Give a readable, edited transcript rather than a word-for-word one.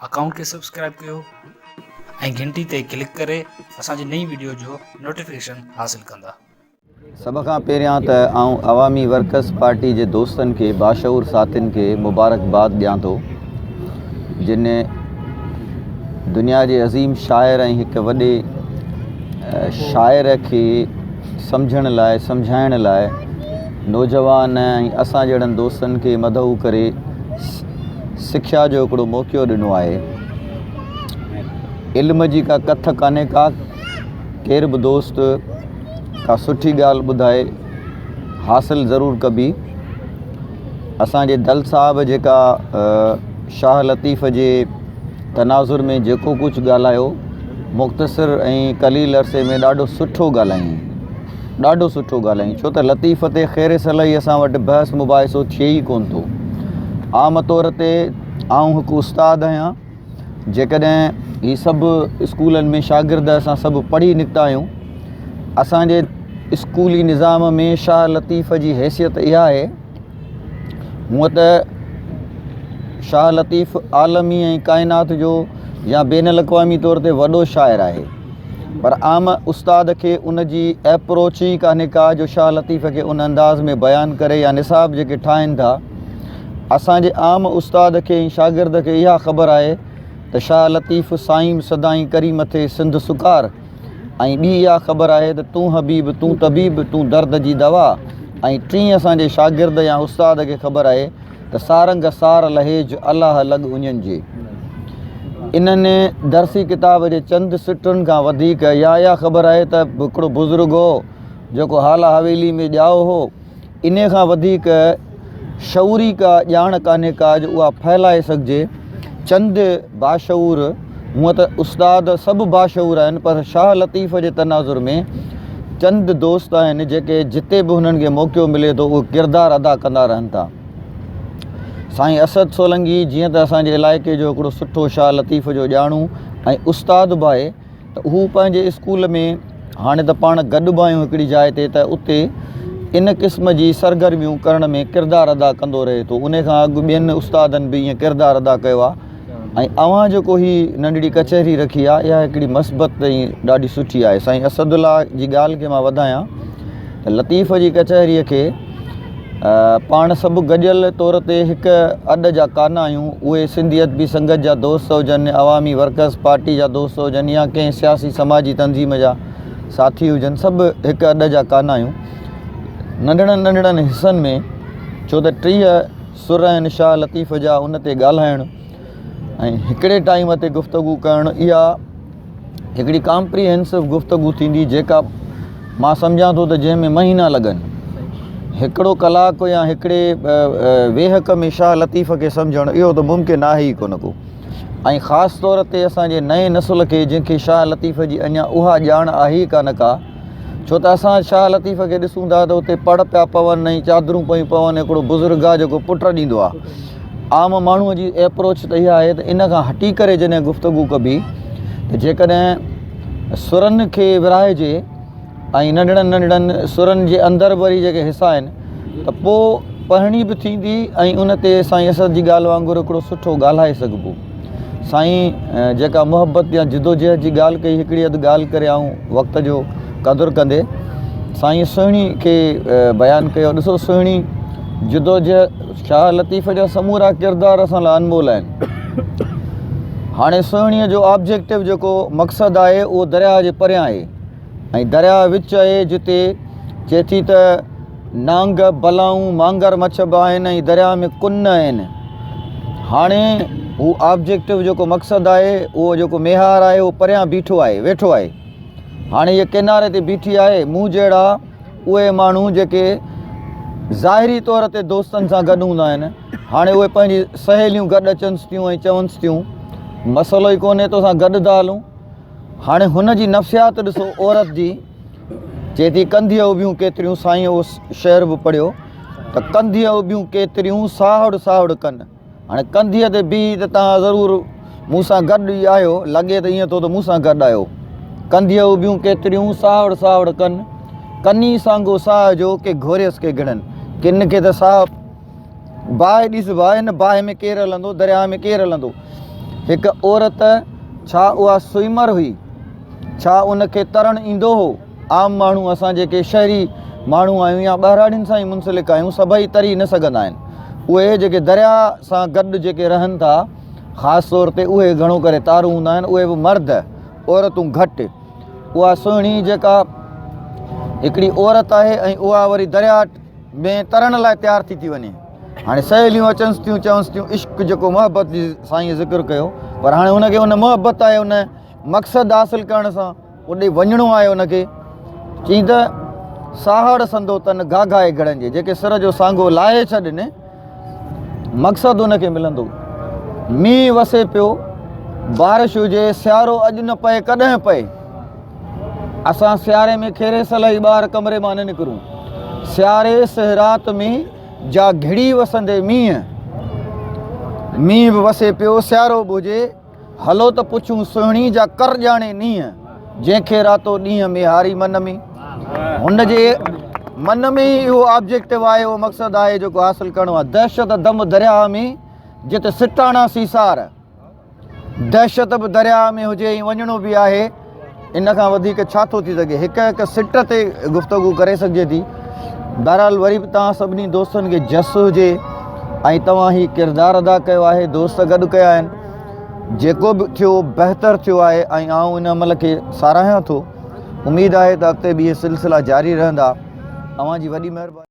Account खे subscribe कयो ऐं घंटी ते क्लिक करे असांजी नई वीडियो जो नोटिफिकेशन हासिल कंदा। सब खां पहिरियां त आउं अवामी वर्कर्स पार्टी जे दोस्तनि खे बाशऊर साथियुनि खे मुबारकबाद ॾियां थो, जिन दुनिया जे अज़ीम शाइर ऐं हिकु वॾे शाइर खे सम्झण लाइ सम्झाइण लाइ नौजवान ऐं असां जहिड़नि दोस्तनि खे मदऊ करे सिख्या जो हिकिड़ो मौक़ो ॾिनो आहे। इल्म जी का कथ कान्हे का, केर बि दोस्त का सुठी ॻाल्हि ॿुधाए हासिल ज़रूरु कबी। असांजे दल साहब जेका शाह लतीफ़ जे तनाज़ुर में जेको कुझु ॻाल्हायो, मुख़्तसिर ऐं कलील अरसे में ॾाढो सुठो ॻाल्हाईं, छो त लतीफ़ ते ख़ैर सलाही असां वटि बहस मुबाहिसो थिए ई कोन थो। आम तौर ते आउं हिकु उस्ताद आहियां, जेकॾहिं ही सभु स्कूलनि में शागिर्द असां सभु पढ़ी निकिता आहियूं। असांजे स्कूली निज़ाम में शाह लतीफ़ जी हैसियत इहा आहे, हूअं त शाह लतीफ़ आलमी ऐं काइनात जो या बैन अल-अक़वामी तौर ते वॾो शाइर आहे, पर आम उस्ताद खे उन जी एप्रोच ई कान्हे का जो शाह लतीफ़ खे उन अंदाज़ में बयानु करे या निसाब जेके ठाहिनि था। असांजे आम उस्ताद खे ऐं शागिर्द खे इहा ख़बर आहे त शाह लतीफ़ साईं सदाईं करी मथे सिंध सुकार, ऐं ॿी इहा ख़बर आहे त तूं हबीब तूं तबीब तूं दर्द जी दवा। ऐं टीं असांजे शागिर्द या उस्ताद खे ख़बर आहे त सारंग सार लहेज अलाह लॻ उञनि जे। इन्हनि दर्सी किताब जे चंद सिटुनि खां वधीक इहा ख़बर आहे त हिकिड़ो बुज़ुर्ग हो जेको हाला हवेली में ॼाओ हो, इन खां वधीक शऊरी का ॼाण कान्हे का जो उहा फैलाए सघिजे। चंद बाशऊर, हूअं त उस्ताद सभु बाशऊर आहिनि, पर शाह लतीफ़ जे तनाज़ुर में चंद दोस्त आहिनि जेके जिते बि हुननि खे मौक़ो मिले थो उहे किरदारु अदा कंदा रहनि था। साईं असद सोलंगी जीअं त असांजे इलाइक़े जो हिकिड़ो सुठो शाह लतीफ़ जो ॼाणू ऐं उस्ताद बि आहे, त हू पंहिंजे स्कूल में हाणे त पाण गॾु बि आहियूं हिकिड़ी जाइ ते, त उते इन क़िस्म जी सरगर्मियूं करण में किरदारु अदा कंदो रहे थो। उन खां अॻु ॿियनि उस्तादनि बि ईअं किरदारु अदा कयो आहे। ऐं अवां जेको ही नंढड़ी कचहरी रखी आहे, इहा हिकिड़ी मस्बत ऐं ॾाढी सुठी आहे। साईं असदुल्ला जी ॻाल्हि खे मां वधायां त लतीफ़ जी कचहरीअ खे पाण सभु गॾियल तौर ते हिकु अॾ जा कान आहियूं, उहे सिंधियत बि संगत जा दोस्त हुजनि, अवामी वर्कर्स पार्टी जा दोस्त हुजनि, या कंहिं सियासी समाजी तंज़ीम जा साथी हुजनि, सभु हिकु अॾ जा कान आहियूं। नंढड़नि हिसनि में, छो त 30 सुर आहिनि शाह लतीफ़ जा, उन ते ॻाल्हाइणु ऐं हिकिड़े टाइम ते गुफ़्तगू करणु, इहा हिकिड़ी कॉम्प्रीहेंसिव गुफ़्तगू थींदी जेका मां सम्झां थो त जंहिंमें महीना लॻनि। हिकिड़ो कलाकु या हिकिड़े वेहक में शाह लतीफ़ खे सम्झणु इहो त मुमकिन आहे ई कोन को। ऐं ख़ासि तौर ते असांजे नए नसुल खे, जंहिंखे शाह लतीफ़ जी अञा उहा ॼाण आहे ई कान का, छो त असां शाह लतीफ़ खे ॾिसूं था त उते पड़ पिया पवनि ऐं चादरूं पियूं पवनि, हिकिड़ो बुज़ुर्ग आहे जेको पुट ॾींदो आहे। आम माण्हूअ जी एप्रोच त इहा आहे त इन खां हटी करे जॾहिं गुफ़्तगू कबी, त जेकॾहिं सुरनि खे विराइजे ऐं नंढड़नि सुरनि जे अंदरि वरी जेके हिसा आहिनि, त पोइ पढ़णी बि थींदी ऐं उन ते साईं असद जी ॻाल्हि वांगुरु हिकिड़ो सुठो ॻाल्हाए सघिबो। साईं जेका मुहबत या जिदोजहद जी ॻाल्हि कई, हिकिड़ी अधु ॻाल्हि करे ऐं वक़्त जो क़दुरु कंदे साईं सुहिणी खे बयानु कयो। ॾिसो, सुहिणी जिदोजहद शाह लतीफ़ जा समूरा किरदार असां लाइ अनमोल आहिनि। हाणे सुहिणीअ जो ऑब्जेक्टिव जेको मक़सदु आहे उहो दरिया जे परियां आहे, ऐं दरिया विच आहे जिते चए थी त नांग बलाऊं मांगर मछब आहिनि ऐं दरिया में कुन आहिनि। हाणे हू ऑब्जेक्टिव जेको मक़सदु आहे, उहो जेको मेहार आहे, उहो परियां बीठो आहे, वेठो आहे। हाणे हीअ किनारे ते बीठी आहे, मूं जहिड़ा उहे माण्हू जेके ज़ाहिरी तौर ते दोस्तनि सां गॾु हूंदा आहिनि, हाणे उहे पंहिंजी सहेलियूं गॾु अचनिसि थियूं ऐं चवनिसि थियूं मसइलो ई कोन्हे, तोसां गॾु था हलूं। हाणे हुन जी नफ़्सियात ॾिसो, औरत जी चए थी कंधीअ उबियूं केतिरियूं, साईं उहो शेर बि पढ़ियो त कंधीअ उबियूं केतिरियूं सावड़ सावड़ कनि। हाणे कंधीअ ते बीह त तव्हां ज़रूरु मूंसां गॾु ई आहियो, लॻे त ईअं थो त मूंसां गॾु आहियो। कंधीअ उबियूं केतिरियूं सावड़ सावड़ कनि, कनी सांगो साह जो के घोरियसि के गिणनि। किन खे त साह बाहि ॾिस, बाहि न बाहि में केरु हलंदो, दरिया में केरु हलंदो। हिकु औरत छा उहा स्विमर हुई, छा उनखे तरणु ईंदो हो? आम माण्हू असां जेके शहरी माण्हू आहियूं या ॿाहिराड़ियुनि सां ई मुंसलिक आहियूं, सभई तरी न सघंदा आहिनि। उहे जेके दरिया सां गॾु जेके रहनि था, ख़ासि तौर ते उहे घणो करे तारूं हूंदा आहिनि, उहे बि मर्द, औरतूं घटि। उहा सुहिणी जेका हिकिड़ी औरत आहे ऐं उहा वरी दरिया में तरण लाइ तयारु थी वञे। हाणे सहेलियूं अचनिसि थियूं, चवंसि थियूं इश्क जेको मोहबत जी साईं ज़िक्र कयो, पर हाणे हुनखे उन मोहबत आहे, उन मक़सदु हासिलु करण सां ओॾे वञिणो आहे उनखे। चई त साहड़ संदो तन घाघाए घड़नि जे, जेके सिर जो सांगो लाहे छॾनि, मक़सदु उनखे मिलंदो। मींहुं वसे पियो, बारिश हुजे, सियारो अॼु न पए कॾहिं पए, असां सियारे में खेरे सलाई ॿार कमरे मां न निकिरूं। सियारे सहरात में जा घिड़ी वसंदे मींहुं बि वसे पियो, सियारो बि हुजे, हलो त पुछूं सुहिणी जा कर ॼाणे नींहं, जंहिंखे रातो ॾींहं में हारी मन में। हुनजे मन में ई इहो ऑब्जेक्टिव आहे, उहो मक़सदु आहे जेको हासिलु करिणो आहे। दहशत दम दरिया में जिते सिटाणा सीसार, दहशत बि दरिया में हुजे ऐं वञिणो बि आहे, इन खां वधीक छा थो थी सघे। हिकु हिकु सिट ते गुफ़्तगू करे सघिजे थी। बहरहाल वरी बि तव्हां सभिनी दोस्तनि खे जस हुजे ऐं तव्हां ही किरदारु अदा कयो आहे, दोस्त गॾु कया आहिनि, जेको बि थियो बहितरु थियो आहे ऐं आउं इन अमल खे साराहियां थो। उमेदु आहे त अॻिते बि इहे सिलसिला जारी रहंदा। तव्हांजी वॾी महिरबानी।